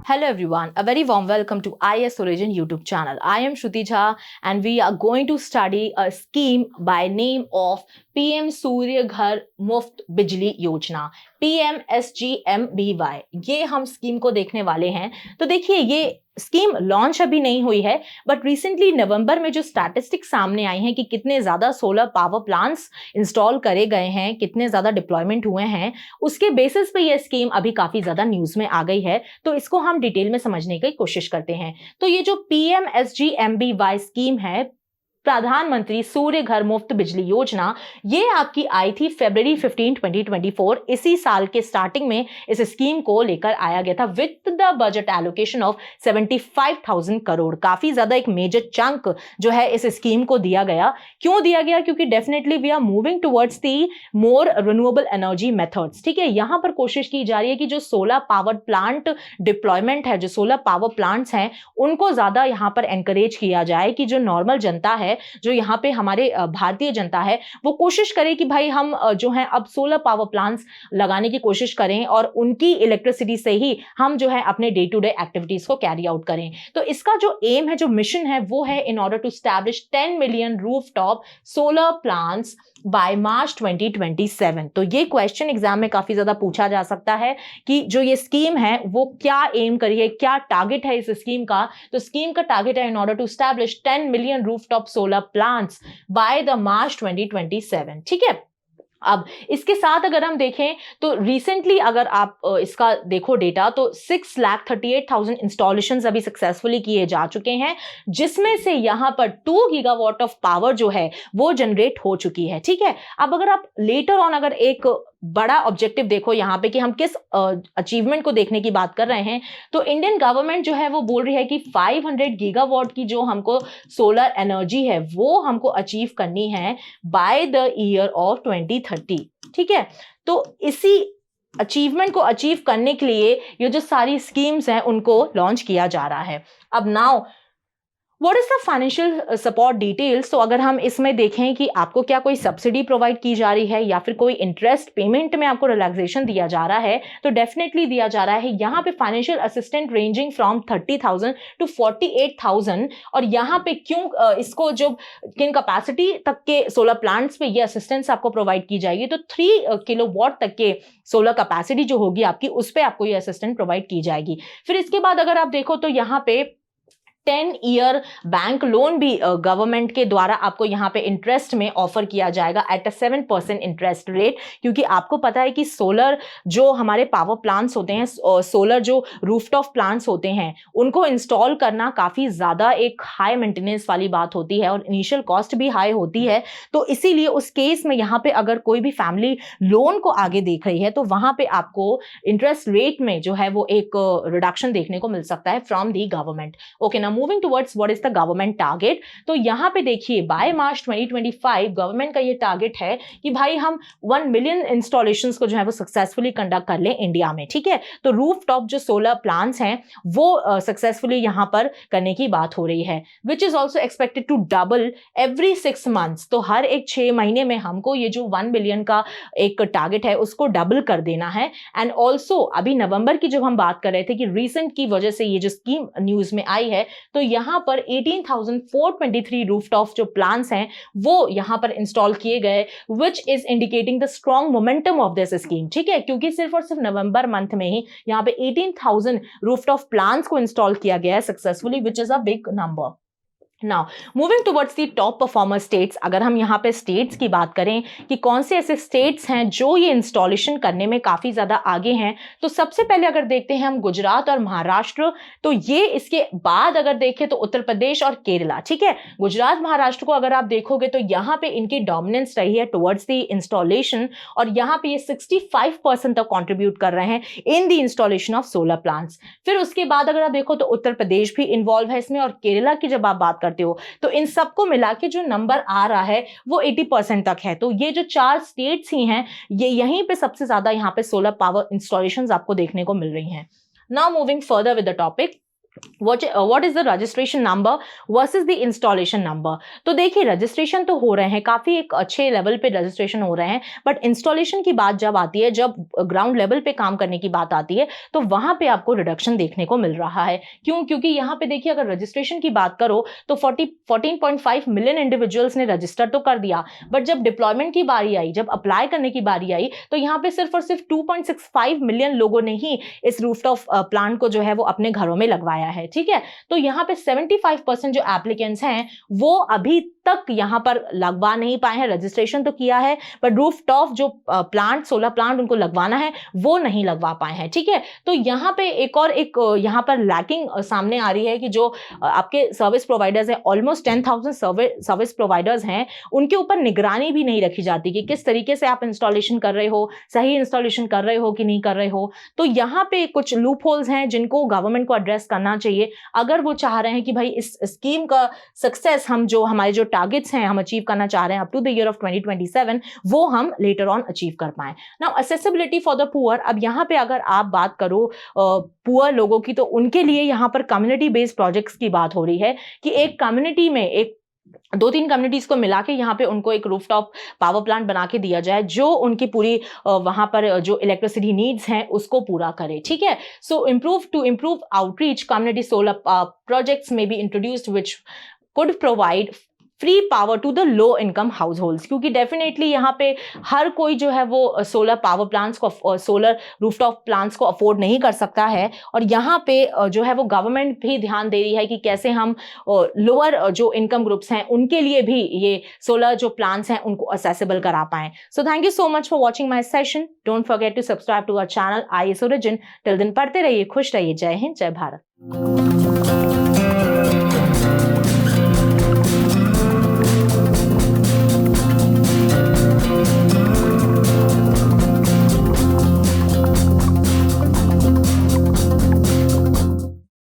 Hello everyone, a very warm welcome to IS Origin YouTube channel. I am Shruti Jha and we are going to study a scheme by name of PM सूर्य घर मुफ्त बिजली योजना PMSGMBY। ये हम scheme को देखने वाले हैं। तो देखिए ये स्कीम लॉन्च अभी नहीं हुई है, बट रिसेंटली नवंबर में जो स्टैटिस्टिक्स सामने आई हैं कि कितने ज्यादा सोलर पावर प्लांट्स इंस्टॉल करे गए हैं, कितने ज्यादा डिप्लॉयमेंट हुए हैं, उसके बेसिस पे ये स्कीम अभी काफी ज्यादा न्यूज में आ गई है। तो इसको हम डिटेल में समझने की कोशिश करते हैं। तो ये जो PMSGMBY स्कीम है, प्रधानमंत्री सूर्य घर मुफ्त बिजली योजना, ये आपकी आई थी February 15, 2024। इसी साल के स्टार्टिंग में इस स्कीम को लेकर आया गया था with the budget allocation of 75,000 crore. काफी ज्यादा एक मेजर चंक जो है इस स्कीम को दिया गया। क्यों दिया गया? क्योंकि definitely we are moving towards the more renewable energy methods. ठीक है, यहां पर कोशिश की जा रही है कि जो सोलर पावर प्लांट डिप्लॉयमेंट है, जो सोलर पावर प्लांट्स हैं, उनको ज्यादा यहां पर एनकरेज किया जाए कि जो नॉर्मल जनता है, जो यहाँ पे हमारे भारतीय जनता है, वो कोशिश करे कि भाई हम जो है अब सोलर पावर प्लांट्स लगाने की कोशिश करें और उनकी इलेक्ट्रिसिटी से ही हम जो है अपने डे टू डे एक्टिविटीज को कैरी आउट करें। तो इसका जो एम है, जो मिशन है, वो है in order to establish 10 million rooftop solar plants by March 2027। तो ये क्वेश्चन एग्जाम में काफी ज्यादा पूछा जा सकता है कि जो ये स्कीम है वो क्या एम करी है, क्या टारगेट है इस स्कीम का। तो स्कीम का टारगेट है in order to establish 10 million rooftop solar plants by the March 2027। ठीक है, अब इसके साथ अगर हम देखें तो रिसेंटली अगर आप इसका देखो डेटा, तो 6,38,000 इंस्टॉलेशंस अभी सक्सेसफुली किए जा चुके हैं, जिसमें से यहां पर 2 गीगावाट ऑफ पावर जो है वो जनरेट हो चुकी है। ठीक है, अब अगर आप लेटर ऑन अगर एक बड़ा ऑब्जेक्टिव देखो यहां पे कि हम किस अचीवमेंट को देखने की बात कर रहे हैं, तो इंडियन गवर्नमेंट जो है वो बोल रही है कि 500 गीगावाट की जो हमको सोलर एनर्जी है वो हमको अचीव करनी है बाय द ईयर ऑफ 2030। ठीक है, तो इसी अचीवमेंट को अचीव करने के लिए ये जो सारी स्कीम्स हैं उनको लॉन्च किया जा रहा है। अब now what is the financial support details. तो अगर हम इसमें देखें कि आपको क्या कोई सब्सिडी प्रोवाइड की जा रही है या फिर कोई इंटरेस्ट पेमेंट में आपको रिलैक्सेशन दिया जा रहा है, तो डेफिनेटली दिया जा रहा है। यहाँ पे financial assistant ranging from 30,000 to 48,000। और यहाँ पे क्यों इसको जो किन कैपेसिटी तक के सोलर प्लांट्स पे ये असिस्टेंस आपको प्रोवाइड की जाएगी, तो 3 किलोवाट तक के सोलर कैपेसिटी जो होगी आपकी, उस पर आपको ये असिस्टेंट प्रोवाइड की जाएगी। फिर इसके बाद अगर आप देखो तो यहाँ पे 10 ईयर बैंक लोन भी गवर्नमेंट के द्वारा आपको यहाँ पे इंटरेस्ट में ऑफर किया जाएगा एट अ 7% इंटरेस्ट रेट। क्योंकि आपको पता है कि सोलर जो हमारे पावर प्लांट्स होते हैं, सोलर जो रूफटॉप प्लांट्स होते हैं, उनको इंस्टॉल करना काफी ज्यादा एक हाई मेंटेनेंस वाली बात होती है और इनिशियल कॉस्ट भी हाई होती है। तो इसीलिए उस केस में यहाँ पे अगर कोई भी फैमिली लोन को आगे देख रही है, तो वहां पे आपको इंटरेस्ट रेट में जो है वो एक रिडक्शन देखने को मिल सकता है फ्रॉम दी गवर्नमेंट। ओके, ना moving towards what is the government target. तो यहां पे देखिए बाय मार्च 2025 गवर्नमेंट का ये टारगेट है कि भाई हम 1 मिलियन इंस्टॉलेशंस को जो है वो सक्सेसफुली कंडक्ट कर लें इंडिया में। ठीक है, तो रूफटॉप जो सोलर प्लांट्स हैं वो सक्सेसफुली यहां पर करने की बात हो रही है, which is also expected to double every 6 months. तो हर एक 6 महीने में हमको ये जो 1 मिलियन का एक टारगेट है उसको डबल कर देना है। एंड ऑल्सो अभी नवंबर की जब हम बात कर रहे थे कि रिसेंट की वजह से ये जो स्कीम न्यूज में आई है, तो यहां पर 18,423 रूफटॉप जो प्लांट्स हैं वो यहां पर इंस्टॉल किए गए, which is indicating the strong momentum of this scheme. ठीक है, क्योंकि सिर्फ और सिर्फ नवंबर मंथ में ही यहां पे 18,000 रूफटॉप प्लांट्स को इंस्टॉल किया गया है successfully, which is a big number. Now moving towards the top performer states. अगर हम यहाँ पे स्टेट्स की बात करें कि कौन से ऐसे स्टेट्स हैं जो ये इंस्टॉलेशन करने में काफी ज्यादा आगे हैं, तो सबसे पहले अगर देखते हैं हम गुजरात और महाराष्ट्र, तो ये इसके बाद अगर देखें तो उत्तर प्रदेश और केरला। ठीक है, गुजरात महाराष्ट्र को अगर आप देखोगे तो यहाँ पे इनकी डोमिनेंस रही है टुवर्ड्स दी इंस्टॉलेशन, और यहाँ पे ये 65% तक कॉन्ट्रीब्यूट कर रहे हैं in the installation of solar plants. फिर उसके बाद अगर आप देखो तो उत्तर प्रदेश भी इन्वॉल्व है इसमें, और केरला की जब आप बात करते हो तो इन सबको मिला के जो नंबर आ रहा है वो 80% तक है। तो ये जो 4 स्टेट्स ही हैं, ये यहीं पे सबसे ज्यादा यहाँ पे सोलर पावर इंस्टॉलेशंस आपको देखने को मिल रही हैं। Now moving further with the topic, what is the registration number versus the installation number। तो देखिए रजिस्ट्रेशन तो हो रहे हैं, काफी एक अच्छे लेवल पे रजिस्ट्रेशन हो रहे हैं, बट इंस्टॉलेशन की बात जब आती है, जब ग्राउंड लेवल पे काम करने की बात आती है, तो वहां पे आपको रिडक्शन देखने को मिल रहा है। क्यों? क्योंकि यहाँ पे देखिए अगर रजिस्ट्रेशन की बात करो तो 14.5 मिलियन इंडिविजुअल्स ने रजिस्टर तो कर दिया, बट जब डिप्लॉयमेंट की बारी आई, जब अप्लाई करने की बारी आई, तो यहाँ पे सिर्फ और सिर्फ 2.65 मिलियन लोगों ने ही इस रूफटॉप प्लांट को जो है वो अपने घरों में लगवाया है। ठीक है, तो यहाँ पे 75% जो एप्लीकेंट्स हैं वो अभी तक यहाँ पर लगवा नहीं पाए हैं। रजिस्ट्रेशन तो किया है बट रूफटॉप जो प्लांट, सोलर प्लांट उनको लगवाना है वो नहीं लगवा पाए हैं। ठीक है, तो यहाँ पे एक यहाँ पर लैकिंग सामने आ रही है कि जो आपके सर्विस प्रोवाइडर्स हैं, ऑलमोस्ट 10,000 सर्विस प्रोवाइडर्स हैं, उनके ऊपर निगरानी भी नहीं रखी जाती कि किस तरीके से आप इंस्टॉलेशन कर रहे हो, सही इंस्टॉलेशन कर रहे हो कि नहीं कर रहे हो। तो यहाँ पे कुछ लूप होल्स हैं जिनको गवर्नमेंट को एड्रेस करना चाहिए अगर वो चाह रहे हैं कि भाई इस स्कीम का सक्सेस, हम जो हमारे जो टारगेट्स हैं हम अचीव करना चाह रहे हैं up to the year of 2027, वो हम लेटर ऑन अचीव कर पाएं। Now accessibility for the poor, अब यहाँ पे अगर आप बात करो पुअर लोगों की, तो उनके लिए यहाँ पर कम्युनिटी बेस्ड प्रोजेक्ट्स की बात हो रही है कि एक कम्युनिटी में एक 2-3 कम्युनिटीज को मिला के यहाँ पे उनको एक रूफटॉप पावर प्लांट बना के दिया जाए जो उनकी पूरी वहां पर जो इलेक्ट्रिसिटी नीड्स हैं उसको पूरा करे। ठीक है, so improve outreach, community solar projects में be introduced which could provide free power to the low income households, क्योंकि डेफिनेटली यहाँ पे हर कोई जो है वो सोलर पावर प्लांट्स को, सोलर रूफटॉप प्लांट्स को अफोर्ड नहीं कर सकता है। और यहाँ पे जो है वो गवर्नमेंट भी ध्यान दे रही है कि कैसे हम लोअर जो इनकम ग्रुप्स हैं उनके लिए भी ये सोलर जो प्लांट्स हैं उनको असेसिबल करा पाएं। So thank you so much for watching my session. Don't forget to subscribe to our channel IAS origin. Till then पढ़ते रहिए, खुश रहिए। जय हिंद, जय भारत।